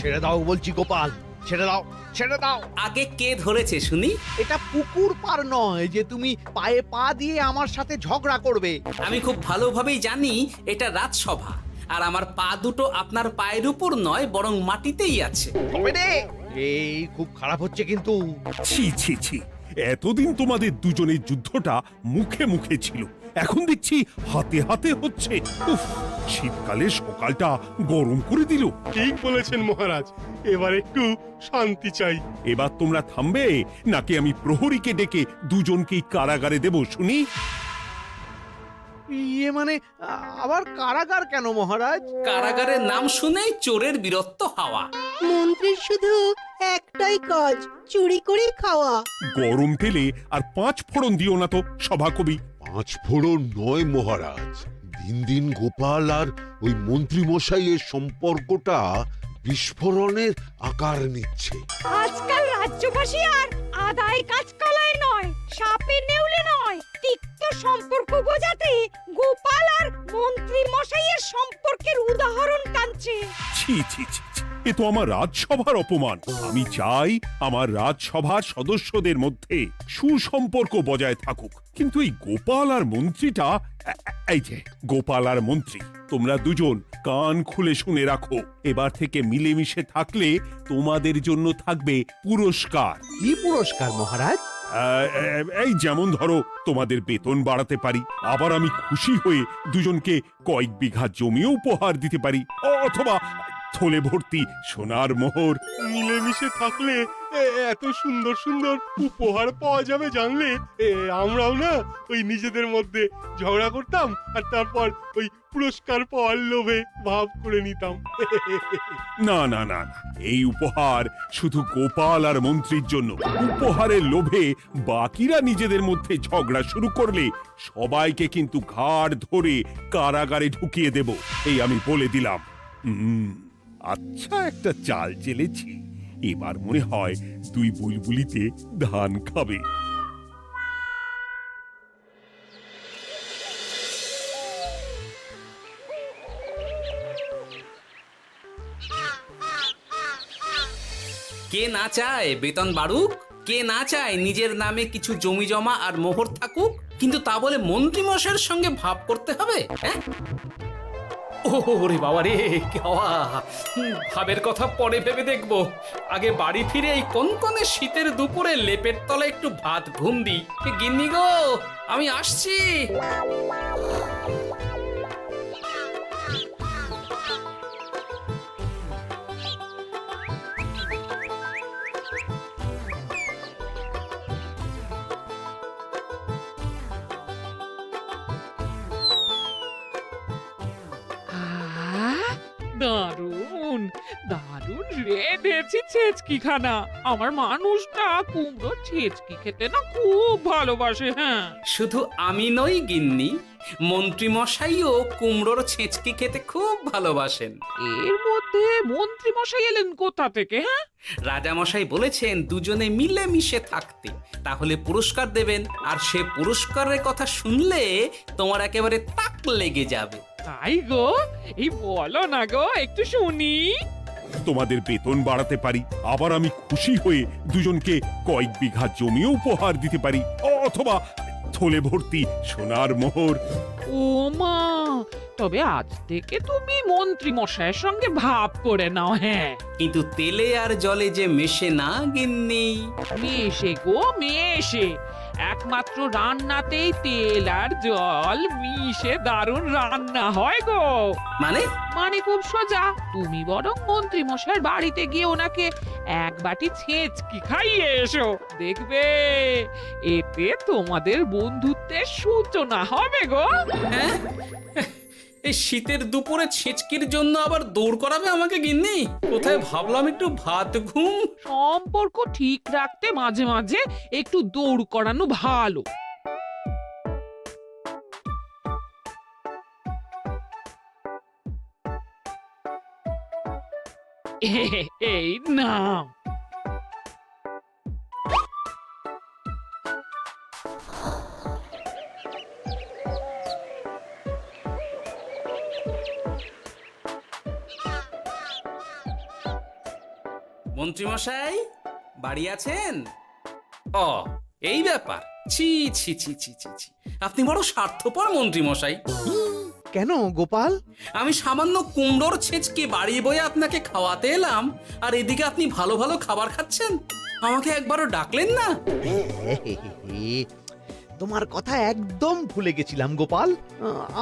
ছেড়ে দাও বলছি গোপাল, ছেড়ে দাও, ছেড়ে দাও। আগে কে ধরেছে শুনি? এটা পুকুর পার নয় যে তুমি পায়ে পা দিয়ে আমার সাথে ঝগড়া করবে। আমি খুব ভালোভাবেই জানি এটা রাজসভা, আর আমার পা দুটো আপনার পায়ের উপর নয় বরং মাটিতেই আছে। তবে রে, এই খুব খারাপ হচ্ছে কিন্তু। ছি ছি ছি, এতদিন তোমাদের দুজনের যুদ্ধটা মুখে মুখে ছিল, এখন দেখছি হাতে হাতে হচ্ছে। উফ, শীতকালে সকালটা গরম করে দিল। ঠিক বলেছেন মহারাজ, এবার একটু শান্তি চাই। এবার তোমরা থামবে নাকি আমি প্রহরীকে ডেকে দুজনকেই কারাগারে দেব শুনি? ইয়ে মানে আবার কারাগার কেন মহারাজ? কারাগারের নাম শুনেই চোরের বীরত্ব হাওয়া। মন্ত্রীর শুধু একটাই কাজ, চুরি করে খাওয়া। গরম তেলে আর 5 ফোড়ন দিও না তো সভাকবি। 5 ফোড়ন নয় মহারাজ, দিন দিন গোপাল আর ওই মন্ত্রী মশাইয়ের সম্পর্কটা বিস্ফোরণের আকার নিচ্ছে। আজকাল রাজ্যবাসী আর আদায় কাজ কালায় নয়, সাপে নেউলে নয়, তিক্ত সম্পর্ক বোঝাতে গোপাল আর মন্ত্রী মশাইয়ের সম্পর্কের উদাহরণ টানছে। ছি ছি ছি ছি, এ তো আমার রাজসভার অপমান। আমি চাই আমার রাজসভার সদস্যদের মধ্যে সুসম্পর্ক বজায় থাকুক, কিন্তু এই গোপাল আর মন্ত্রীটা, এই যে গোপাল আর মন্ত্রী, তোমরা দুজন কান খুলে শুনে রাখো, এবার থেকে মিলেমিশে থাকলে তোমাদের জন্য থাকবে পুরস্কার। কি পুরস্কার মহারাজ? এই যেমন ধরো, তোমাদের বেতন বাড়াতে পারি, আবার আমি খুশি হয়ে দুজনকে কয়েক বিঘা জমিও উপহার দিতে পারি, অথবা থলে ভর্তি সোনার মোহর। মিলেমিশে থাকলে এত সুন্দর সুন্দর উপহার পাওয়া যাবে জানলে আমরাও না ওই নিজেদের মধ্যে ঝগড়া করতাম আর তারপর ওই পুরস্কার পাওয়ার লোভে ভাব করে নিতাম। না না না না, এই উপহার শুধু গোপাল আর মন্ত্রীর জন্য। উপহারের লোভে বাকিরা নিজেদের মধ্যে ঝগড়া শুরু করলে সবাইকে কিন্তু ঘাড় ধরে কারাগারে ঢুকিয়ে দেব, এই আমি বলে দিলাম। আচ্ছা, একটা চাল চেলেছি, এবার মনে হয় দুই বুলবুলিতে ধান খাবে। কে না চায় বেতন বাড়ুক? কে না চায় নিজের নামে কিছু জমি জমা আর মোহর থাকুক? কিন্তু তা বলে মন্ত্রী মশাইয়ের সঙ্গে ভাব করতে হবে? হ্যাঁ, ওরে বাবা রে, ভাবের কথা পরে ভেবে দেখবো। আগে বাড়ি ফিরে এই কনকনে শীতের দুপুরে লেপের তলে একটু ভাত ঘুম দি। গিন্নি গো, আমি আসছি। দারুণ দারুণ রেঁধেছি ছেচকি খানা। আমার মানুষটা কুমড়ো ছেচকি খেতে না খুব ভালোবাসে। হ্যাঁ, শুধু আমি নই গিন্নি, মন্ত্রী মশাইও কুমড়োর ছেঁচকি খেতে খুব ভালোবাসেন। এর মধ্যে মন্ত্রী মশাই এলেন কোথা থেকে? হ্যাঁ, রাজা মশাই বলেছেন দুজনে মিলে মিশে থাকতে, তাহলে পুরস্কার দেবেন, আর সে পুরস্কারের কথা শুনলে তোমার একেবারে তাক লেগে যাবে। তাই গো, এই বলো না গো, একটু শুনি। তোমাদের বেতন বাড়াতে পারি, আবার আমি খুশি হয়ে দুজনকে কয়েক বিঘা জমিও উপহার দিতে পারি, অথবা থলে ভর্তি সোনার মোহর। ও মা, তবে আজ থেকে তুমি মন্ত্রী মশাইয়ের সঙ্গে ভাব করে নাও। হ্যাঁ, কিন্তু তেলে আর জলে যে মেশে না গিন্নি। মেশে গো মেশে, একমাত্র রান্নাতেই তেল আর জল মিশে দারুণ রান্না হয় গো। মানে মানে খুব সোজা, তুমি বরং মন্ত্রী মশাইয়ের বাড়িতে গিয়ে ওনাকে এক বাটি ছেচকি খাইয়ে এসো, দেখবে এতে তোমাদের বন্ধুত্বের সূচনা হবে গো। হ্যাঁ, এই শীতের দুপুরে ছেচকির জন্য আবার দৌড় করাবে আমাকে গিন্নি? কোথায় ভাবলাম একটু ভাত ঘুম। সম্পর্ক ঠিক রাখতে মাঝে মাঝে একটু দৌড় করানো ভালো। এই নাও। মন্ত্রীমশাই বাড়ি আছেন? ও এই ব্যাপার, ছি ছি ছি ছি ছি ছি, আপনি বড় স্বার্থপর মন্ত্রীমশাই। কেন গোপাল? আমি সামান্য কুমড়োর ছেঁচকে বাড়ি বয়ে আপনাকে খাওয়াতে এলাম, আর এদিকে আপনি ভালো ভালো খাবার খাচ্ছেন, আমাকে একবারও ডাকলেন না। তোমার কথা একদম ভুলে গেছিলাম গোপাল।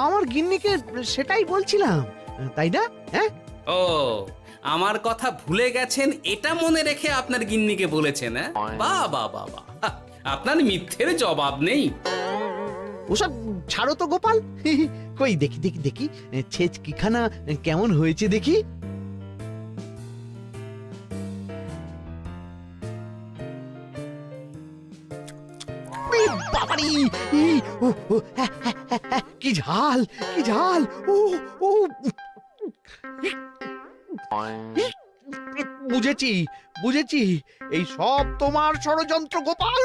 আমার গিন্নিকে সেটাই বলছিলাম, তাই না? হ্যাঁ, ও আমার কথা ভুলে গেছেন এটা মনে রেখে আপনার গিন্নিকে বলেছেন? হ্যাঁ, বাহ বাহ বাহ বাহ, আপনার মিথ্যের জবাব নেই। ওসব ছাড়ো তো গোপাল। কই দেখি দেখি দেখি ছেচকিখানা কেমন হয়েছে দেখি। এ বাবারে! কি ঝাল, কি ঝাল! ও ও বুঝেছি বুঝেছি, এই সব তোমার ষড়যন্ত্র গোপাল।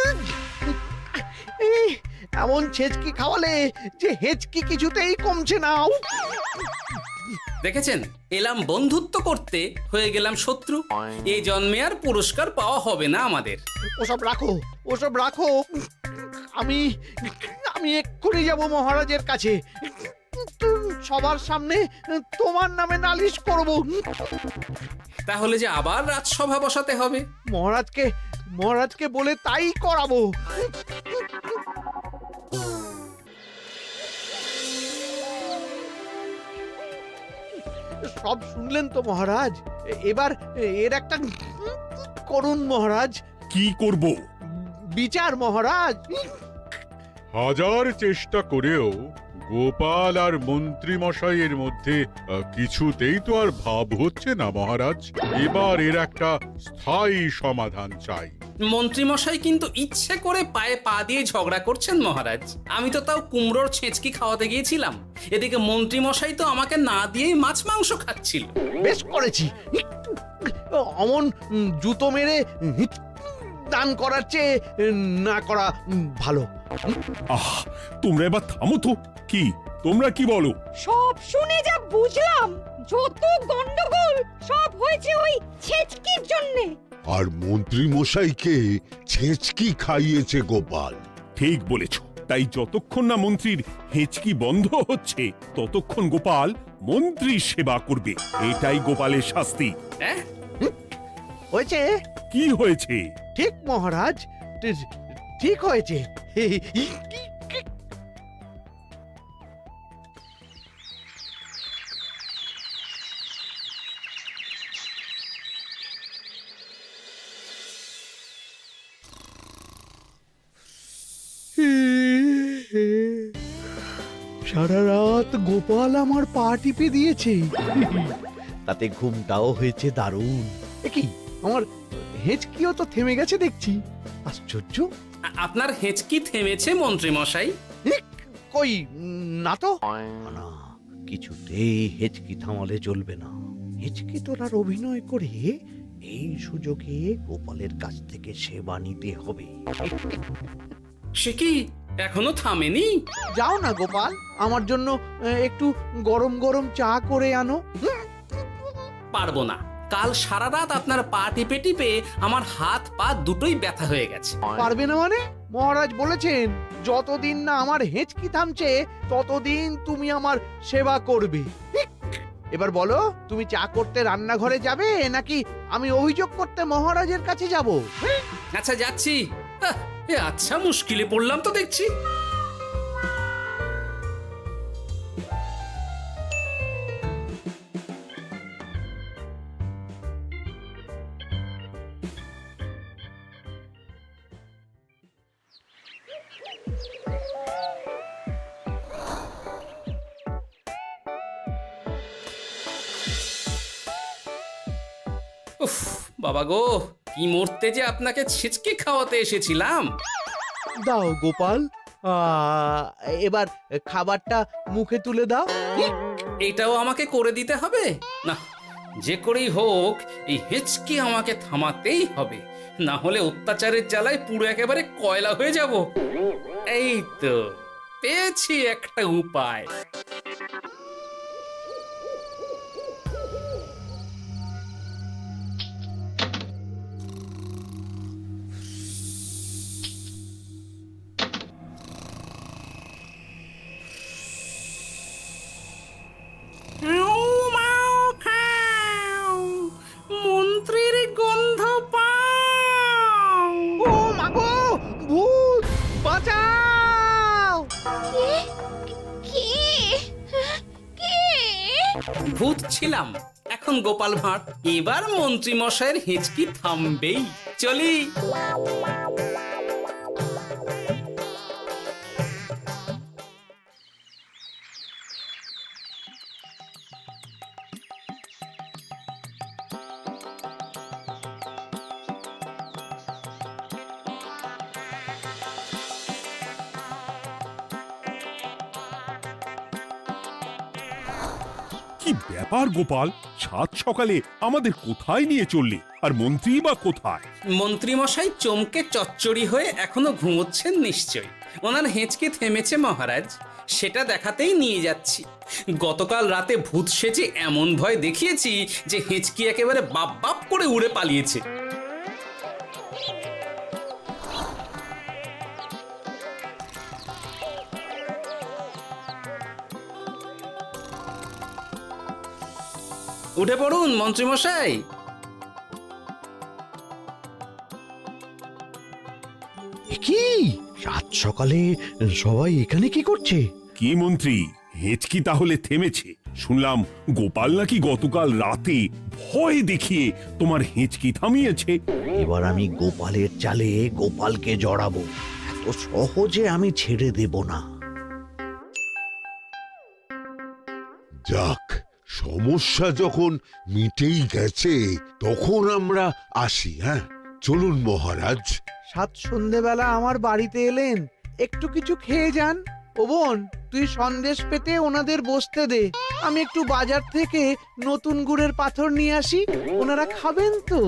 এই, এমন ছেচকি খাওয়ালে যে হেচকি কিছুতেই কমছে না। দেখেছেন, এলাম বন্ধুত্ব করতে, হয়ে গেলাম শত্রু। এই জন্মে আর পুরস্কার পাওয়া হবে না আমাদের। ওসব রাখো, ওসব রাখো। আমি আমি এক্ষুনি যাব মহারাজের কাছে, সবার সামনে তোমার নামে নালিশ করব। তাহলে যে আবার রাজসভা বসাতে হবে। মহারাজকে মহারাজকে বলে তাই করাবো। সব শুনলেন তো মহারাজ, এবার এর একটা করুন মহারাজ। কি করব? বিচার মহারাজ। হাজার চেষ্টা করেও গোপাল আর মন্ত্রী মশাইয়ের মধ্যে কিছুতেই তো আর ভাব হচ্ছে না মহারাজ। এবার এর একটা স্থায়ী সমাধান চাই। মন্ত্রীমশাই কিন্তু ইচ্ছে করে পায়ে পা দিয়ে ঝগড়া করছেন মহারাজ। আমি তো তাও কুমড়োর ছেঁচকি খাওয়াতে গিয়েছিলাম, এদিকে মন্ত্রীমশাই তো আমাকে না দিয়েই মাছ মাংস খাচ্ছিল। বেশ করেছি, অমন জুতো মেরে দান করার চেয়ে না করা ভালো। আহ, তোমরা এবার থামো তো। কি তোমরা কি বলো? সব শুনে যা বুঝলাম, যত গন্ডগোল সব হয়েছে ওই ছেচকির জন্যে। আর মন্ত্রী মশাইকে ছেঁচকি খাইয়েছে গোপাল। ঠিক বলেছ। তাই যতক্ষণ না মন্ত্রীর হেঁচকি বন্ধ হচ্ছে ততক্ষণ গোপাল মন্ত্রীর সেবা করবে। এটাই গোপালের শাস্তি। হ্যাঁ, হয়েছে? কি হয়েছে? ঠিক মহারাজ, ঠিক হয়েছে। সারা রাত গোপাল আমার পা টিপে দিয়েছে, তাতে ঘুমটাও হয়েছে দারুণ। কি আমার হেঁচকিও তো থেমে গেছে দেখছি, আশ্চর্য। আপনার হেঁচকি থেমেছে মন্ত্রীমশাই? কই না তো। না, কিছুতেই হেঁচকি থামালে চলবে না। হেঁচকি তোলার অভিনয় করে এই সুযোগে গোপালের কাছ থেকে সেবা নিতে হবে। সে কি এখনো থামেনি? যাও না গোপাল, আমার জন্য একটু গরম গরম চা করে আনো। পারবো না, কাল সারা রাত আপনার পা টিপে টিপে আমার হাত পা দুটোই ব্যথা হয়ে গেছে। পারবে না মানে? মহারাজ বলেছেন যতদিন না আমার হেঁচকি থামছে ততদিন তুমি আমার সেবা করবে। এবার বলো, তুমি চা করতে রান্নাঘরে যাবে নাকি আমি অভিযোগ করতে মহারাজের কাছে যাব? আচ্ছা যাচ্ছি। আচ্ছা, মুশকিলে পড়লাম তো দেখছি। উফ বাবা গো, কি মরতে যে আপনাকে ছিচকে খাওয়াতে এসেছিলাম। দাও গোপাল, এবার খাবারটা মুখে তুলে দাও। এটাও আমাকে করে দিতে হবে? না, যে করেই হোক এই হেঁচকি আমাকে থামাতেই হবে, না হলে অত্যাচারের জ্বালায় পুরো একেবারে কয়লা হয়ে যাব। এই তো পেয়েছি একটা উপায়। ভূত ছিলাম, এখন গোপাল ভাঁড়। এবার মন্ত্রী মশাইয়ের হেঁচকি থামবেই। চলি। কি ব্যাপার গোপাল, সাত সকালে আমাদের কোথায় নিয়ে চললি? আর মন্ত্রী বা কোথায়? মন্ত্রী মশাই চমকে চচ্চড়ি হয়ে এখনো ঘুমোচ্ছেন নিশ্চয়। ওনার হেঁচকি থেমেছে মহারাজ, সেটা দেখাতেই নিয়ে যাচ্ছি। গতকাল রাতে ভূত সেজে এমন ভয় দেখিয়েছি যে হেঁচকি একেবারে বাপ বাপ করে উড়ে পালিয়েছে। উঠে পড়ুন মন্ত্রী মশাই। কি সাত সকালে সবাই এখানে কি করছে? কি মন্ত্রী, হেঁচকি তাহলে থেমেছে? শুনলাম গোপাল নাকি গতকাল রাতে ভয় দেখিয়ে তোমার হেঁচকি থামিয়েছে। এবার আমি গোপালের চালে গোপালকে জড়াবো, এত সহজে আমি ছেড়ে দেব না। যাক, সমস্যা যখন মিটেই গেছে তখন আমরা আসি। হ্যাঁ, চলুন মহারাজ। সাত সন্ধেবেলা আমার বাড়িতে এলেন, একটু কিছু খেয়ে যান। ও বোন, তুই সন্দেশ পেতে ওনাদের বসতে দে, আমি একটু বাজার থেকে নতুন গুড়ের পাথর নিয়ে আসি, ওনারা খাবেন তো।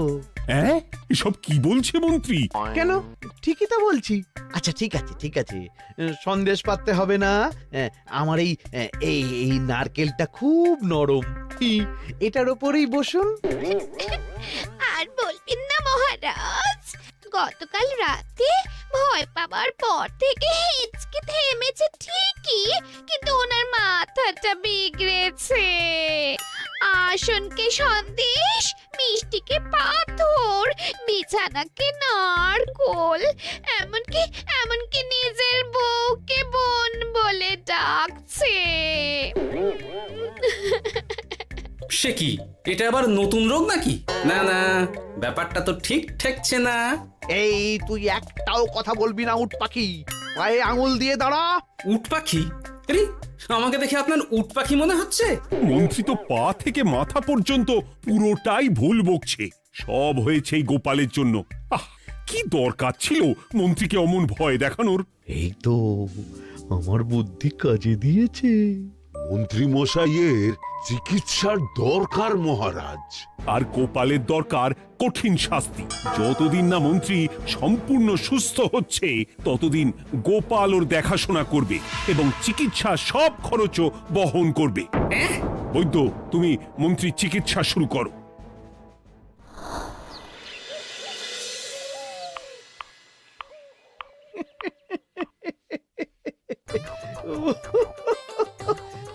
হ্যাঁ, এসব কি বলছে মন্ত্রী? কেন, ঠিকই তো বলছি। আচ্ছা ঠিক আছে ঠিক আছে, সন্দেশ পাততে হবে না। আমার এই এই এই নারকেলটা খুব নরম, এটার ওপরেই বসুন। আর বলবেন না মহারাজ, গতকাল রাতে ভয় পাবার পর থেকে হেঁচকি থেমেছে ঠিকই, কিন্তু ওনার মাথাটা বিগড়েছে। আসনকে সন্দেশ, মিষ্টিকে পাথর, বিছানাকে নারকোল, এমনকি এমনকি নিজের বউকে বোন বলে ডাকছে। সে কি, এটা আবার নতুন রোগ নাকি? না না, ব্যাপারটা তো ঠিক ঠেকছে না। এই তুই একটাও কথা বলবি না উট পাখি, পায়ে আঙুল দিয়ে দাঁড়া। উট পাখি? আরে, আমাকে দেখে আপনার উট পাখি মনে হচ্ছে? মন্ত্রী তো পা থেকে মাথা পর্যন্ত পুরোটাই ভুল বকছে। সব হয়েছে এই গোপালের জন্য। আহ, কি দরকার ছিল মন্ত্রীকে অমন ভয় দেখানোর? এই তো আমার বুদ্ধি কাজে দিয়েছে। মন্ত্রী মশাইয়ের চিকিৎসার দরকার মহারাজ। আর গোপালের দরকার কঠিন শাস্তি। যতদিন না মন্ত্রী সম্পূর্ণ সুস্থ হচ্ছে ততদিন গোপাল ওর দেখাশোনা করবে এবং চিকিৎসা সব খরচও বহন করবে। বৈদ্য, তুমি মন্ত্রীর চিকিৎসা শুরু করো।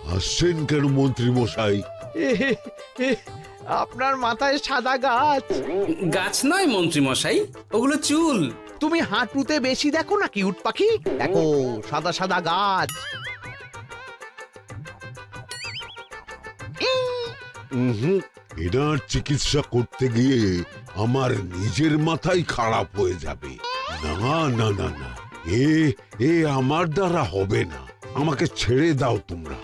হাসছেন কেন মন্ত্রী মশাই? আপনার মাথায় সাদা গাছ। গাছ নয় মন্ত্রী মশাই, ওগুলো চুল। তুমি হাঁটুতে বেশি দেখো নাকি উট পাখি? দেখো সাদা সাদা গাছ। এনার চিকিৎসা করতে গিয়ে আমার নিজের মাথাই খারাপ হয়ে যাবে। না না না না, এ আমার দ্বারা হবে না। আমাকে ছেড়ে দাও তোমরা।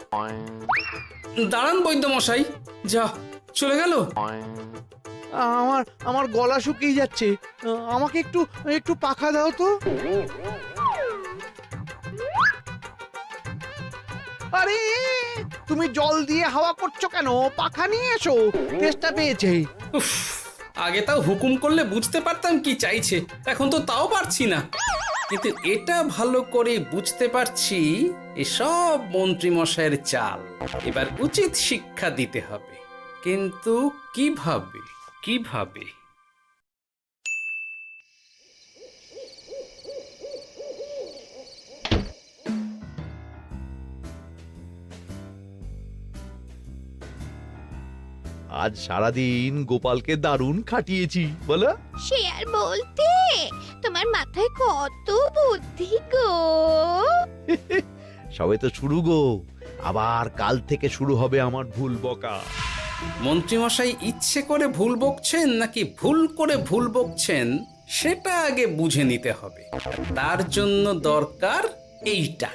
দাঁড়ান বৈদ্য মশাই, যা চলে গেল। আমার আমার গলা শুকিয়ে যাচ্ছে, আমাকে একটু একটু পাখা দাও তো। আরে তুমি জল দিয়ে হাওয়া করছো কেন? পাখা নিয়ে এসো, তেষ্টা পেয়েছে। উফ, আগে তাও হুকুম করলে বুঝতে পারতাম কি চাইছে, এখন তো তাও পারছি না। কিন্তু এটা ভালো করে বুঝতে পারছি এসব মন্ত্রী মশাইয়ের চাল। এবার উচিত শিক্ষা দিতে হবে, কিন্তু কিভাবে কিভাবে? আজ সারাদিন গোপালকে দারুণ খাটিয়েছি বলো। সে আর বলতে, তোমার মাথায় কত বুদ্ধি গো। সবে তো শুরু গো, আবার কাল থেকে শুরু হবে আমার ভুল বকা। মন্ত্রীমশাই ইচ্ছে করে ভুল বকছেন নাকি ভুল করে ভুল বকছেন সেটা আগে বুঝে নিতে হবে। আর তার জন্য দরকার এইটা।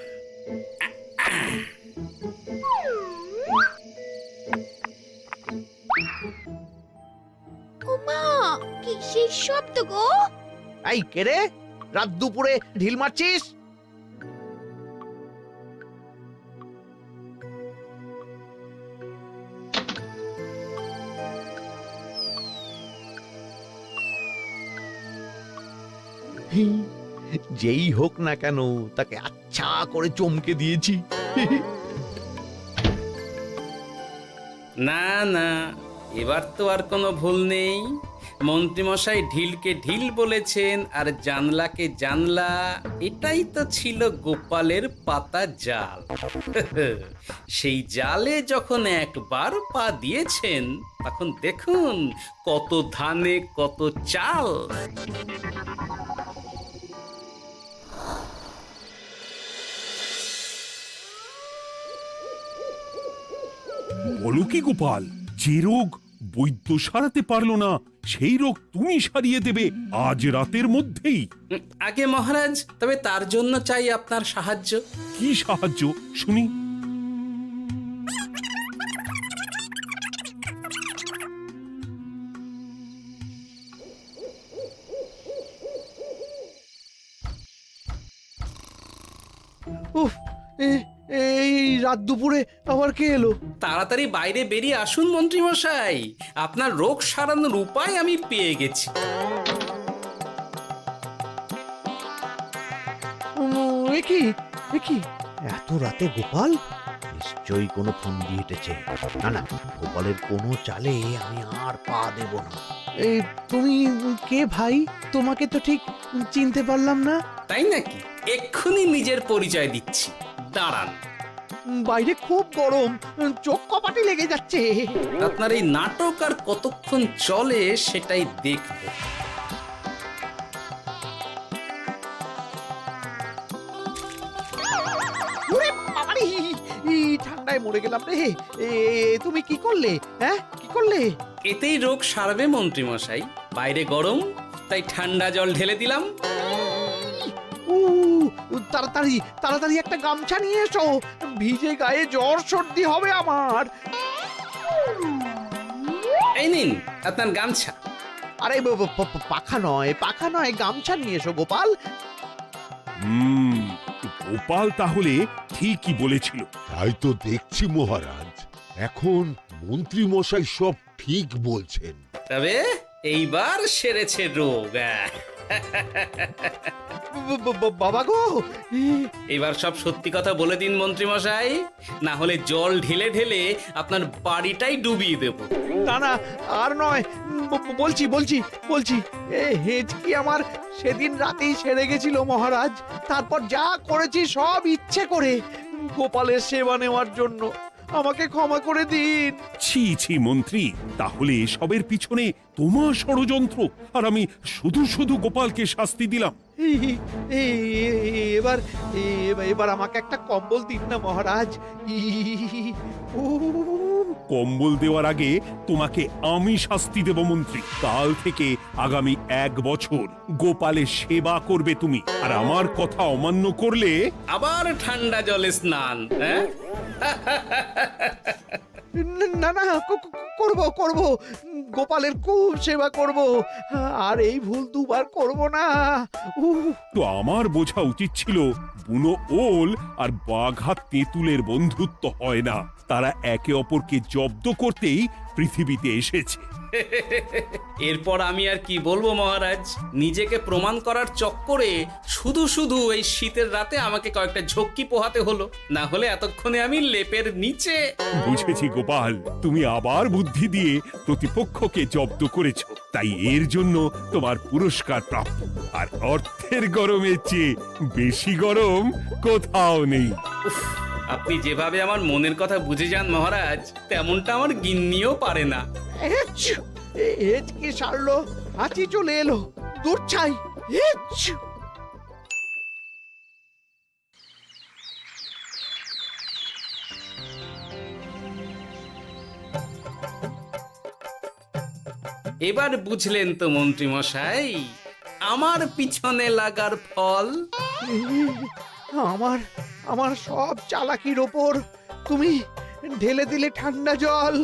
ওমা কিসের শব্দ গো? এই কে রে, রাত দুপুরে ঢিল মারছিস? যেই হোক না কেন তাকে আচ্ছা করে চমকে দিয়েছি। না না, এবার তো আর কোনো ভুল নেই। মন্ত্রীমশাই ঢিলকে ঢিল বলেছেন আর জানলাকে জানলা, এটাই তো ছিল গোপালের পাতা জাল। সেই জালে যখন একবার পা দিয়েছেন তখন দেখুন কত ধানে কত চাল। বলো কি গোপাল, যে রোগ বৈদ্য সারাতে পারলো না সেই রোগ তুমি সারিয়ে দেবে আজ রাতের মধ্যেই? আগে মহারাজ, তবে তার জন্য চাই আপনার সাহায্য। কি সাহায্য শুনি? উফ, এই রাত দুপুরে আবার কে এলো? তাড়াতাড়ি বাইরে বেরিয়ে আসুন মন্ত্রীমশাই, আপনার রোগ সারানোর উপায় আমি পেয়ে গেছি। এ কি এত রাতে গোপাল? নিশ্চয়ই কোনো ফন্দি হেঁটেছে। না না, গোপালের কোনো চালে আমি আর পা দেব না। এই তুমি কে ভাই? তোমাকে তো ঠিক চিনতে পারলাম না। তাই নাকি? এক্ষুনি নিজের পরিচয় দিচ্ছি, দাঁড়ান। বাইরে খুব গরম, চোখ কপাটি লেগে যাচ্ছে। আপনার এই নাটক আর কতক্ষণ চলে সেটাই দেখব। ওরে বাবারে, এই ঠান্ডায় মরে গেলাম রে। তুমি কি করলে? হ্যাঁ, কি করলে? এতেই রোগ সারবে মন্ত্রীমশাই। বাইরে গরম, তাই ঠান্ডা জল ঢেলে দিলাম। উ, তাড়াতাড়ি তাড়াতাড়ি একটা গামছা নিয়ে এসো, ভিজে গায়ে জ্বর সর্দি হবে আমার। এই নিন আপনার গামছা। আরে পাখা নয়, পাখা নয়, গামছা নিয়ে এসো গোপাল। গোপাল তাহলে ঠিকই বলেছিল। তাই তো দেখছি মহারাজ, এখন মন্ত্রী মশাই সব ঠিক বলছেন। তবে এইবার সেরেছে রোগ। বাবা গো, এবার সব সত্যি কথা বলে দিন মন্ত্রীমশাই, না হলে জল ঢেলে ঢেলে আপনার বাড়িটাই ডুবিয়ে দেব। না না, আর নয়, বলছি বলছি বলছি, হেঁচকি আমার সেদিন রাতেই সেরে গেছিল মহারাজ। তারপর যা করেছি সব ইচ্ছে করে, গোপালের সেবা নেওয়ার জন্য। আমাকে ক্ষমা করে দিন। ছি ছি মন্ত্রী, তাহলে এসবের পিছনে তোমার ষড়যন্ত্র, আর আমি শুধু শুধু গোপালকে শাস্তি দিলাম। এবার এবার আমাকে একটা কম্বল দিন না মহারাজ। কম্বল দেওয়ার আগে তোমাকে আমি শাস্তি দেব মন্ত্রী। কাল থেকে আগামী 1 বছর গোপালের সেবা করবে তুমি, আর আমার কথা অমান্য করলে আবার ঠান্ডা জলে স্নান। হ্যাঁ, না না, করব করব, গোপালের খুব সেবা করব, আর এই ভুল দুবার করব না। তো আমার বোঝা উচিত ছিল বুনো ওল আর বাঘা তেঁতুলের বন্ধুত্ব হয় না, তারা একে অপরকে জব্দ করতেই পৃথিবীতে এসেছে। এরপর আমি আর কি বলবো মহারাজ, নিজেকে প্রমাণ করার চক্করে শুধু শুধু এই শীতের রাতে আমাকে কয়েকটা ঝক্কি পোহাতে হলো, না হলে এতক্ষণে আমি লেপের নিচে। বুঝেছি গোপাল, তুমি আবার বুদ্ধি দিয়ে প্রতিপক্ষকে জব্দ করেছো, তাই এর জন্য তোমার পুরস্কার প্রাপ্ত। আর অর্থের গরমের চেয়ে বেশি গরম কোথাও নেই। আপনি যেভাবে আমার মনের কথা বুঝে যান মহারাজ, তেমনটা আমার গিন্নিও পারে না। হেঁচকি সারলো, হাঁচি চলে এলো, দূর চাই। এবার বুঝলেন তো মন্ত্রী মশাই আমার পিছনে লাগার ফল। আমার আমার সব চালাকির ওপর তুমি ঢেলে দিলে ঠান্ডা জল।